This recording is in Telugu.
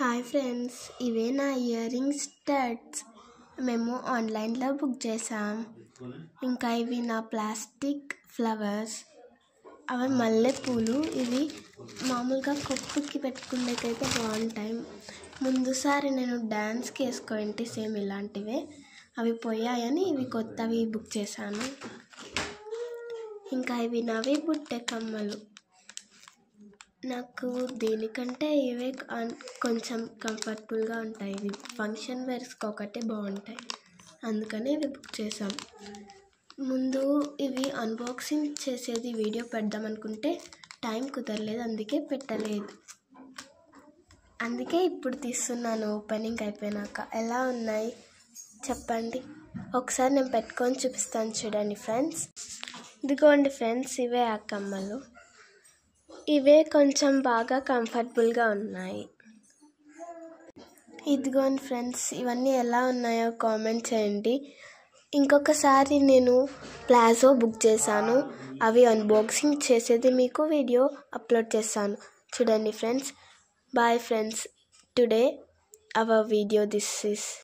హాయ్ ఫ్రెండ్స్, ఇవే నా ఇయర్ రింగ్స్ స్టడ్స్ మేము ఆన్లైన్లో బుక్ చేసాం. ఇంకా ఇవి నా ప్లాస్టిక్ ఫ్లవర్స్, అవి మల్లెపూలు. ఇవి మామూలుగా కొప్పుకి పెట్టుకునేకైతే బాగుంటాయి. ముందుసారి నేను డ్యాన్స్కి వేసుకోండి సేమ్ ఇలాంటివే, అవి పోయాయని ఇవి కొత్తవి బుక్ చేశాను. ఇంకా ఇవి నవి బుట్టే కమ్మలు. నాకు దీనికంటే ఇవే కొంచెం కంఫర్టబుల్గా ఉంటాయి. ఇవి ఫంక్షన్ వేర్స్కి ఒకటే బాగుంటాయి, అందుకని ఇవి బుక్ చేసాం. ముందు ఇవి అన్బాక్సింగ్ చేసేది వీడియో పెడదాం అనుకుంటే టైం కుదరలేదు, అందుకే పెట్టలేదు. అందుకే ఇప్పుడు తీస్తున్నాను ఓపెనింగ్ అయిపోయినాక. ఎలా ఉన్నాయి చెప్పండి. ఒకసారి నేను పెట్టుకొని చూపిస్తాను చూడండి ఫ్రెండ్స్. ఇదిగోండి ఫ్రెండ్స్, ఇవే ఆ కమ్మలు. ఇవే కొంచెం బాగా కంఫర్టబుల్గా ఉన్నాయి. ఇదిగోండి ఫ్రెండ్స్, ఇవన్నీ ఎలా ఉన్నాయో కామెంట్ చేయండి. ఇంకొకసారి నేను ప్లాజో బుక్ చేశాను, అవి అన్బాక్సింగ్ చేసేది మీకు వీడియో అప్లోడ్ చేస్తాను చూడండి friends. Bye friends, today our video this is.